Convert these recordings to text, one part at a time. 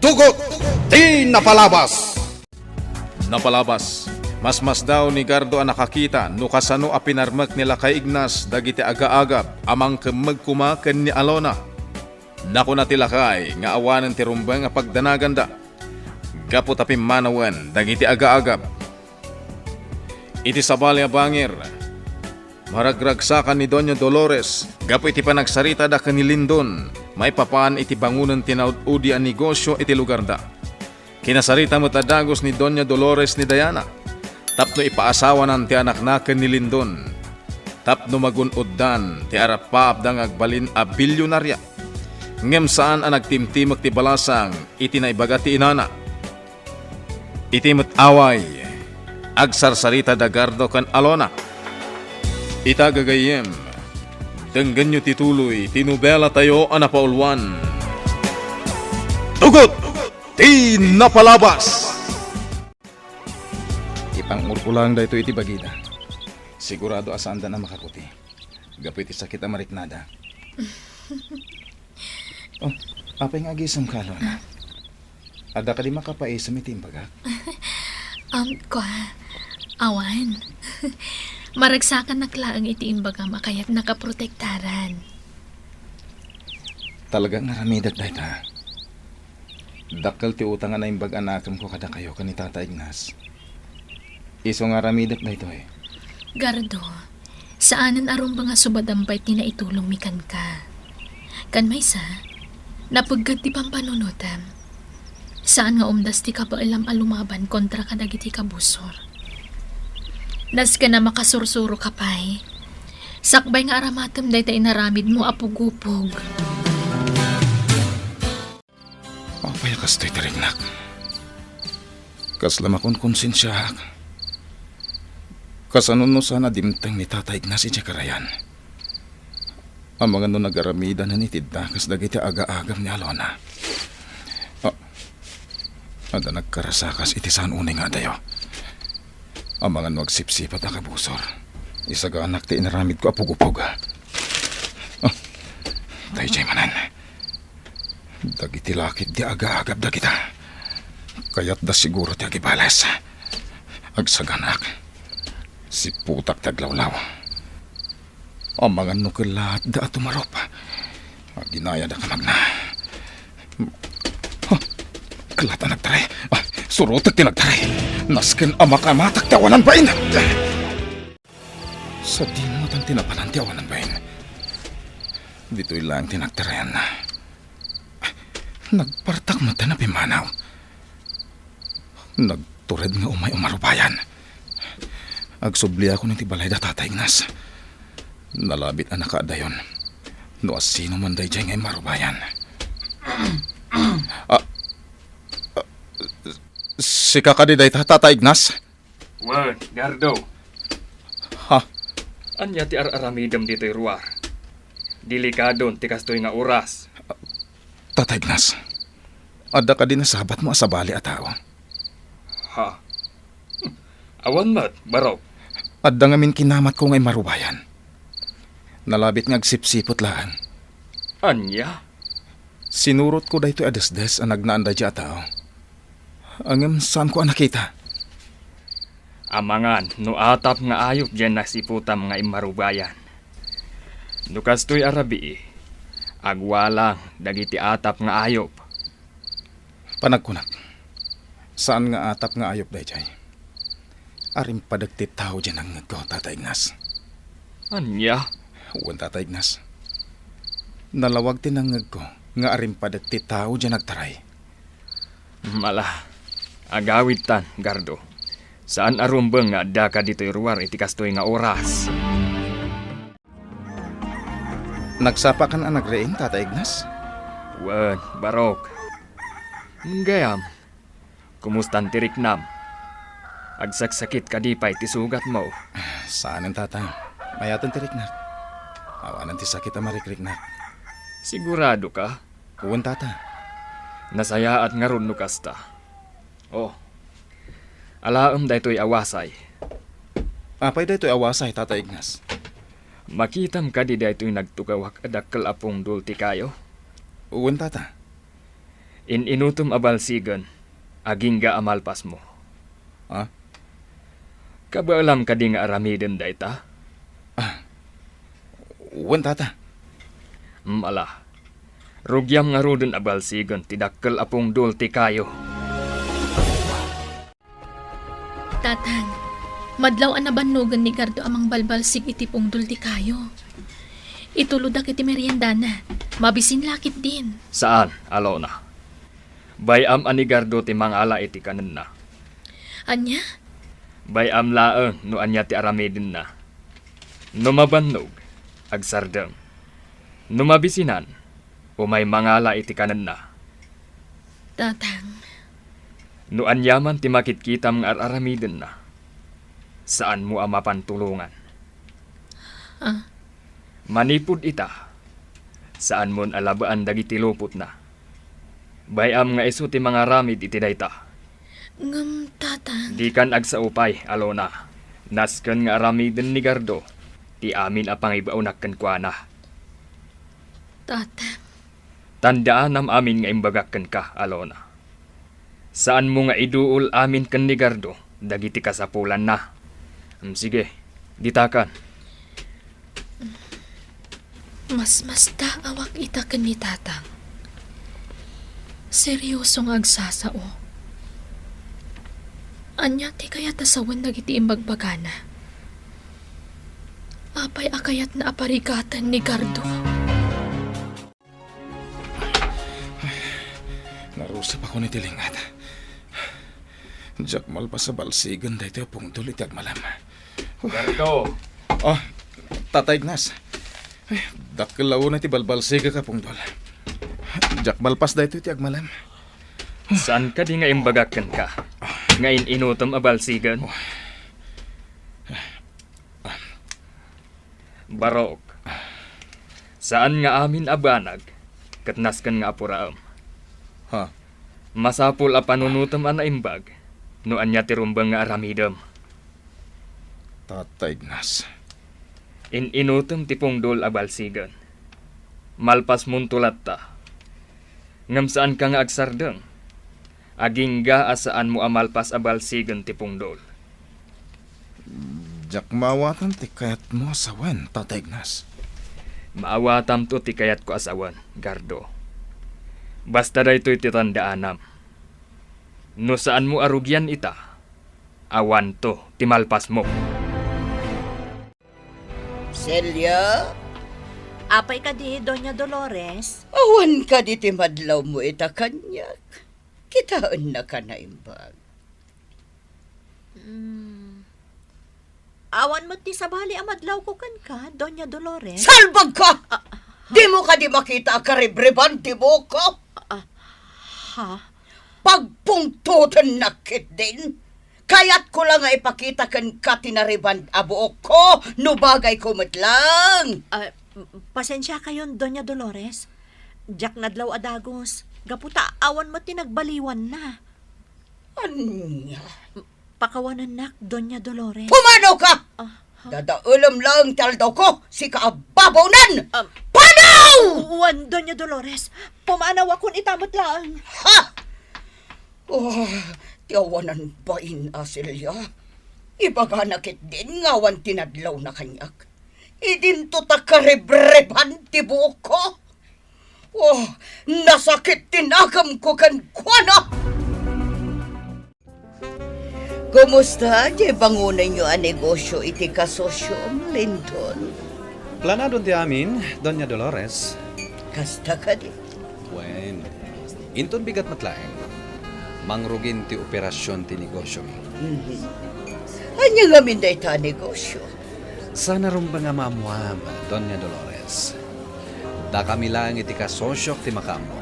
Tugot, di napalabas. Napalabas. Mas daw ni Gardo ang nakakita no kasano a pinarmak nila kay Ignas dagiti aga-agap amang kemagkumaken ni Alona. Naku na tilakay nga awanan ti rumbang nga pagdanaganda. Gapu tapi manawan dagiti aga-agap. Iti sabali a bangir. Maragragsakan ni Doña Dolores. Gapu iti panagsarita da kanilindon. May papaan iti bangunan tinaud-udi ang negosyo iti lugar da. Kinasarita mo tadagos ni Doña Dolores ni Diana. Tapno ipaasawa ng ti anak na ni Lindon. Tapno magunuddan ti arapap dang agbalin a bilyonarya. Ngem saan ang nagtimtimag ti balasang iti naibaga ti inana. Iti away agsarsarita da Gardo kan Alona. Itagagayem denggan nyo tituloy tinubela tayo anapaulwan. Tugot! Di napalabas! Ipangurkulang da ito iti bagida. Sigurado asaan da na makakuti. Gapu iti sakit a mariknada. Oh, apay nga gisam ka, Lona. Ada ka di makapaisam iti imbagak? Awan. Maragsakan naklaang iti imbaga makayat nakaprotektaran. Talagang naramidat da ita. Dakkel ti utangan na imbag anakam ko kada kayo kan ni Tata Ignas. Iso nga ramidat da ito eh. Gardo, saanan aron ba nga subadampay tinaitulong mikan ka? Kan may sa, napagkat ti pampanunutam. Saan nga umdas ti kabailam alumaban kontra kadagiti kabusor? Nas ka na makasursuro kapay. Sakbay nga aramatam day tayo naramid mo apugupog. Apay kas to'y tarignak. Kas lamakon konsensya. Kas ano no sana dimtang ni Tata Ignas iti karayan. Ang mga no nagaramida na nitid na kas dagiti aga-agam ni Alona. Ada nagkarasakas iti saan unay nga dayo. Ang mga nagsipsipat na kabusor. Isaga anak ti inaramid ko apugupog. Tayo jay manan. Dagiti lakit di aga-agab da kita. Kaya't da siguro ti agibales. Agsaganak. Si putak taglawlaw. Ang mga nukilat da atumarop. Ginaya da kamagna. Kalata nagtaray. Surot at tinagtaray. Nasken amak-amatak tawanan bain. Sa di na matang tinapanan tawanan bain. Dito'y lang tinagtarayan na. Nagpartak mata na pimanaw. Nagtured nga umay umarubayan. Agsubli ako ng tibalay da Tata Ignas. Nalabit na nakaadayon. No asino man day dyan ngay marubayan. Si kakadiday Tata Ignas? Wan, Gardo. Ha? Anya ti ar-aramidam dito'y ruwar. Delikadon ti kastoy nga oras. Tata Ignas, ada ka din nasabat mo asabali a tao. Ha? Awan mat, barok. Adda nga min kinamat ko ngay marubayan. Nalabit nga agsipsipot laan. Anya? Sinurot ko daytoy adesdes ang nagnaanda dya tao. Angem saan ko nakita? Amangan, no atap nga ayop dyan nasiputam nga imarubayan. No kastoy arabi, agwalang dagiti atap nga ayop. Panagkunak, saan nga atap nga ayop dayjay? Arim padagti tao dyan ang ngagko, Tata Ignas. Anya? Uwan, Tata Ignas. Nalawag tin ang ngagko nga arim padagti tao dyan nagtaray. Mala. Agawid tan, Gardo. Saan arumbeng nga adda ka dito'y ruwar iti kastoy nga oras? Nagsapa ka na nagreing, Tata Ignas? Wan, barok. Gayam, kumustan ti riknam? Agsaksakit ka di pa iti sugat mo. Saan ang tata? Mayatan ti riknak. Awanan ti sakit ang marikriknak. Sigurado ka? Uwan, Tata. Nasaya at nga ron no kasta. Oh, alaam daytoy awasay. Apay daytoy awasay, Tata Ignas. Makitam ka di daytoy nagtugawak adakkel apong dulti kayo. Uwan, Tata. Inutom abalsigan, aging ga amalpas mo. Ha? Kabaalam ka di nga aramidin da ita? Wen tata. Ala. Rugyam nga rodon abalsigan, tidakkel apong dul ti kayo. Tatang, madlaw an nabannugan ni Gardo amang balbalsig iti pungdol ti kayo. Ituludak iti meriendana, mabisin lakit din. Saan, Alona? Bayam anigardo ti mangala iti kanan na. Anya? Bayam laeng no anya ti aramidin na. No mabannog, agsardeng. No mabisinan, umay mangala iti kanan na. Tatang, No anyaman ti makitkitam nga aramidin na. Saan mo amapan tulungan? Ah. Manipud ita. Saan mon alabaan dagiti lupot na. Bayam nga iso ti mga ramid iti dayta. ngam tatang. Di kan agsaupay, Alona. Nasken nga aramidin ni Gardo. Ti amin apang ibaunak ken kuana. Tatang, Tandaan am amin nga imbagakken ka, Alona. Saan mo nga iduol amin ken ni Gardo, dagiti kasapulan na. Sige, ditakan. mas awak ita ken ni tatang. Seryosong agsasao. Anya ti kayat asawan dagiti imbagbagana. Apay akayat na aparigatan ni Gardo. Narusap ako ni Tilingat. Jak malpas sa balsigan dahito pong tulit agmalam. Gardo! Oh, Tata Ignas. Ay, dakelaw na ti balbalsiga ka pong dol. Jak malpas dahito ti agmalam. Saan ka di nga imbagakken ka? Ngayon inutom abalsigan? Barok. Saan nga amin abanag? Katnaskan nga apuraam. Ha? Masapul a panunutom ana imbag. No anya ti rumbang nga aramidam. Tata Ignas. Inutom ti pungdol abalsigan. Malpas muntulat ta. Ngam saan ka nga agsardeng? Aging ga asaan mo amalpas abalsigan ti pungdol. Jak mawatan ti kayat mo asawan, Tata Ignas. Maawatam to ti kayat ko asawan, Gardo. Basta daytoy ti tandaanam. No saan mo arugyan ita, awan to ti malpas mo. Celia, Apay ka di, Doña Dolores? awan ka di ti madlaw mo ita kanyak. Kitaan na ka na imbag. Awan mo ti sabali amadlaw ko kan ka, Doña Dolores? Salbag ka! Di mo ka di makita karibriban ti buko. Ha? Pagpungtutan nakit din. Kaya't ko lang nga ipakita kan ka tinariban abuok ko. No bagay ko matlang. Pasensya kayon, Doña Dolores. Jak nadlaw adagos. Gaputa, awan mo tinagbaliwan na. Anya? Pakawanan nak, Doña Dolores. Pumano ka! Dadaulam lang taldaw ko si kaababonan! Panaw! Uwan, Doña Dolores. Pumanaw akong itamot lang. Ha! Oh, tiyawanan ba in Celia? Ibaga nakit din ngawan tinadlaw na kanyak. Idinto ta karebreban ti buko. Oh, nasakit tinagam ko kan kuwana. Kumusta? Di bangunan nyo ang negosyo iti kasosyo, Linton? Planado ti amin, Doña Dolores. Kasta ka di. Bueno, inton bigat matlaeng. Mangrugin ti operasyon ti negosyo mi. Anya nga minday ta negosyo? Sana rumba nga mamuam, Doña Dolores. Da kami lang iti kasosyok ti makamo.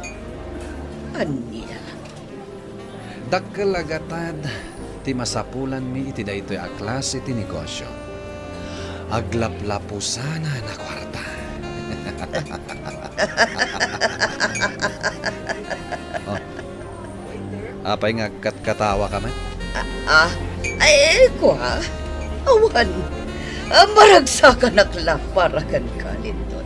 Anya? Dakalagatad ti masapulan mi iti daytoy a klase ti negosyo. Aglaplapo sana na kwarta. Oh. Apay nga katawa ka man? Ay, ko ha? Awan. Maragsakan akla para kan ka, Linton.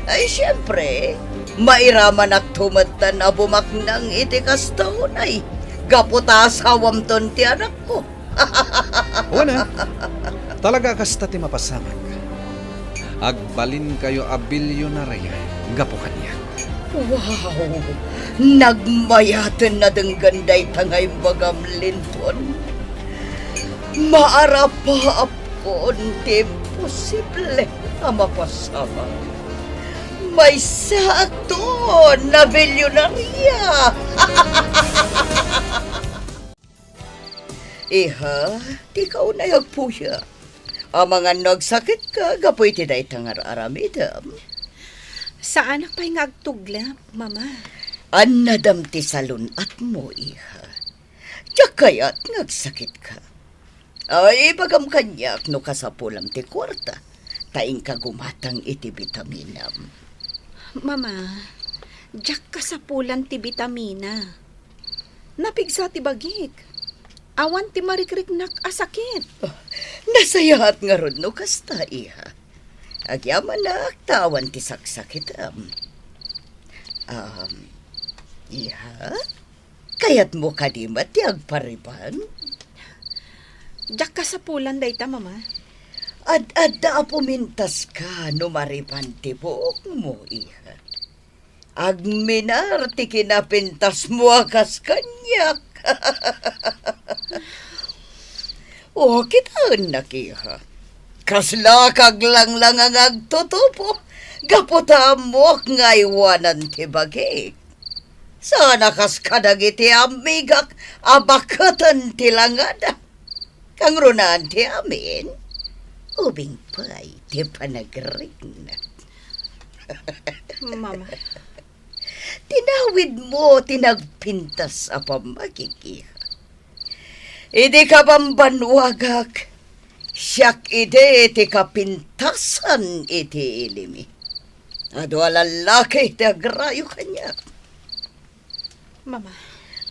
Ay, siyempre, Mairaman at tumatan na bumaknang iti kastaunay. Gaputa asawam ton ti anak ko. Wala. Talaga kasta ti mapasamak. Agbalin kayo abilyo na raya. Gapo kanya. Wow! Nagmayatan na deng ganday tangay bagam linton. Maarapa apon ti posible ang mapasama. May sakto na bilyonarya. Iha, di ka unay agpuya. Ang mga nagsakit ka, gapoy ti day tangar aramidam. Saan pa'y ngagtugla, mama? An nadam ti salon at mo, iha. Diyak kaya't nagsakit ka. Ay, bagam kanyak no kasapulam ti kwarta. Taing ka gumatang iti vitaminam. Mama, jak ka sa pulan ti vitamina. Napigsa ti bagik. Awan ti marikriknak asakit. Nasayahat nga ron no kasta, iha. Agyaman na tawan ti saksakitam. Iha? Kayat mo kadimat ti agpariban? Jak ka sa pulan dayta, mama. Ad-adda pumintas ka no mariban ti buok mo, iha. Agminar ti kinapintas mo akas kanyak. O, kitaan na, iha. Kasla kaglang ang agtutupo. Gaputa mo nga iwanan ti bagik. Sana kas kadagiti amigak abakatan ti langada. Kang runaan ti amin. Ubing pa'y ti panagring na. Mama, Tinawid mo, tinagpintas a pamagikiha. Idi ka bambanwagak. Siyak ide ti kapintasan iti ilimi. Ado alalaki ti agrayo kanya. mama.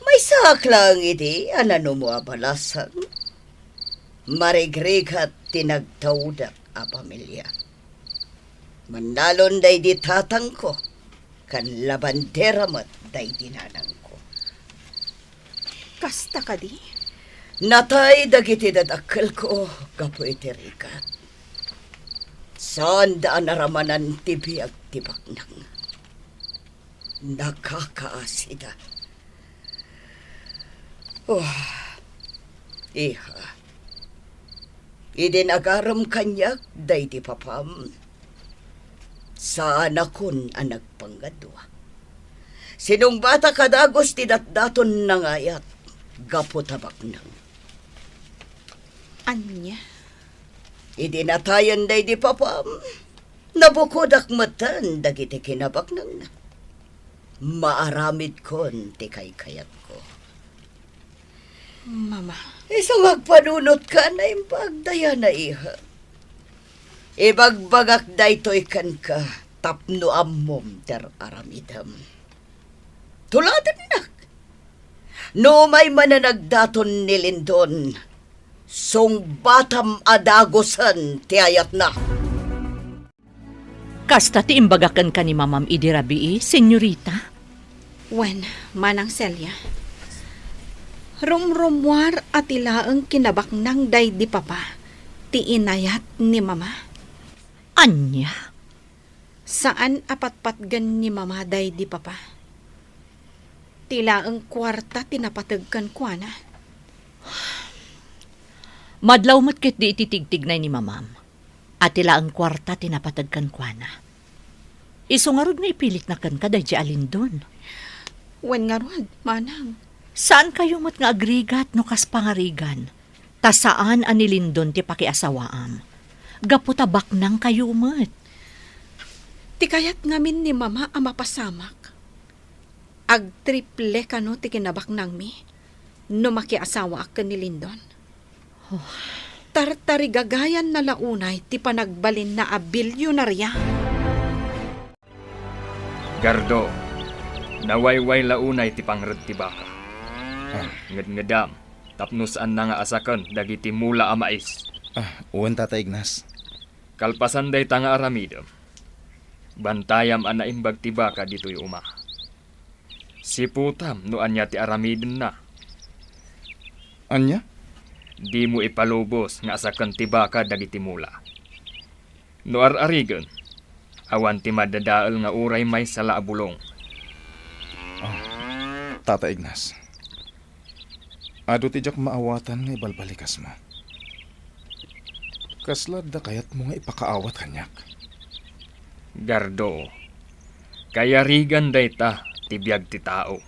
May saklang iti anano mo abalasan. Marigrig at tinagtawdak a pamilya. Manalon day di tatang ko. Kan labandera mat day dinanang ko. Kasta ka di? Natay dagiti dadakkel ko, kapo iti rikat. Saan daan naramanan ti biag ti baknang. Nakakaasida. Iha. Idinagaram kanyak, day di papam. Saan akon ang nagpanggadwa. Sinong bata kadagos ti datdaton nangayat, gapo tabak nang. Anya? Idinatayan day di papam. Nabukodak matan dagiti kinabak nang. Maaramid kon ti kayat ko. Mama, Isang agpanunot ka na impagdaya na iha. Ibagbagak daytoy kan ka, tapno ammom ter aramidam. Tuladan nak. No may mananagdaton ni Lindon, song batam adagosan ti ayat na. Kasta ti imbagakan ka ni Mamam Idirabii, senyorita. wen, manang Celia. Rumrumwar at ilaang kinabak ng day di papa, ti inayat ni mama. Anya? Saan apatpatgan ni mama day di papa? Tilaang kwarta tinapatagkan kwa na. Madlaw mo't kit di ititigtignay ni Mamam. At tila ang kwarta tinapatagkan kwa na. Isungarod nga ipilit na kan ka day di alindon. Wen nga rod, manang. Saan kayo mo't nga agrigat no kas pangarigan? Ta saan anilindon ti pakiasawaam? Gaputabak nang kayo mo't. Ti kayat ngamin ni mama ang mapasamak. Agtriple ka no ti kinabak nang mi. No makiasawa ak ni Lindon. Tartarigagayan na launay ti panagbalin na abilyonarya. Gardo, nawayway launay ti pangrad ti baka. Ngad-ngadam, tapno saan na nga asakan dagiti mula amais. Uwan, Tata Ignas. Kalpasan day tanga aramidam. Bantayam ana imbag tibaka dito'y uma. Si putam no anya ti aramiden na. Anya? Di mo ipalubos nga asakan tibaka dagiti mula. No ar-arigan, awan ti madadaal nga uray may sala abulong. Tata Ignas. Ado ti jak maawatan nga ibalbalikas mo. Kaslad da kayat mo nga ipakaawat kanyak. Gardo, kaya rigan dayta tibiyag ti tao.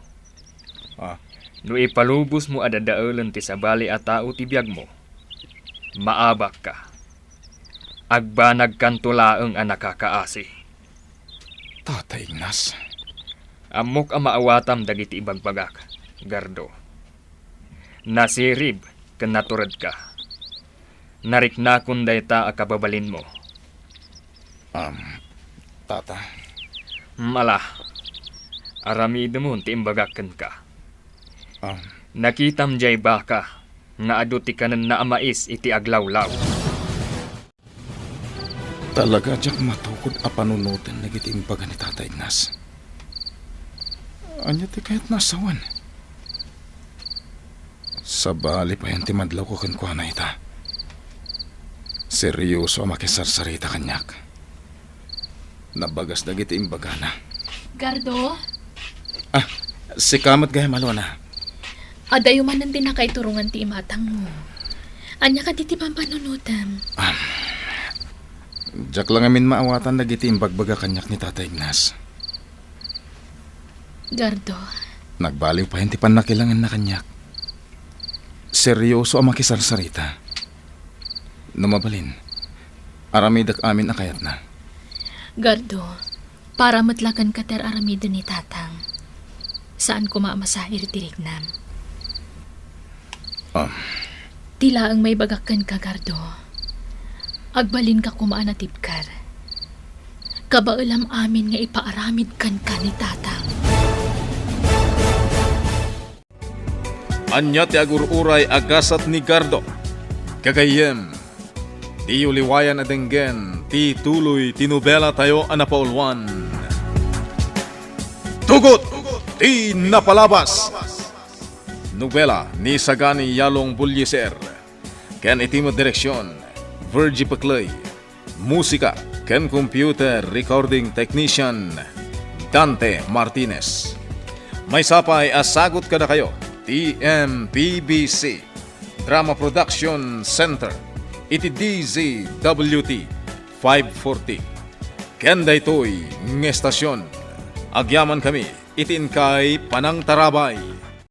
Ah, No ipalubos mo adadaulan ti sabali a tao tibiyag mo, maabak ka. Agbanag kantulaang a nakakaasi. Tata Ignas. Amok a maawatam dagiti ibagbagak, Gardo. Nasirib ken naturad ka. Nariknakon dayta a kababalin mo. Tata. Mala, aramid mo ti imbagaken ka. Um, Nakitam jay baka, nga adu ti kanan na amais iti aglawlaw. Talaga jak matukod a panunutan nagitimbaga ni Tata Ignas. Anya ti kayat nasawan. Sabali pa yan ti madlaw ko kankwana ita. Seryoso makisarsarita kanyak. Nabagas dagiti imbaga na. Gardo, Si kamat gaya malona. adayo man ang tinakaiturungan ti imatang mo. Anya ka diti pampanunutam. Jak lang amin maawatan dagiti imbagbaga kanyak ni Tata Ignas. Gardo, Nagbaliw pa yan ti panakilangan na kanyak. Seryoso ang makisarsarita. Numabalin. Aramidak amin akayat na. Gardo, para matlakan ka ter aramido ni tatang. Saan ko maamasahir tirignam? Tila ang may bagakan ka, Gardo. Agbalin ka kumaanatib kar. Kabaulam amin nga ipaaramid kan ka ni tatang. Anya ti agururay agasat ni Gardo. Kagayem, di uliwayan adenggen, ti tuloy tinubela tayo anapaulwan. Tugot! Ti napalabas! Nobela ni Sagani Yalong Bulyeser. Ken itimo direksyon, Virgie Paclay. Musika, ken computer recording technician, Dante Martinez. May sapay asagot ka na kayo. TMPBC Drama Production Center iti DZWT 540 Kenda ito'y ng estasyon. Agyaman kami itin kay Panang Tarabay.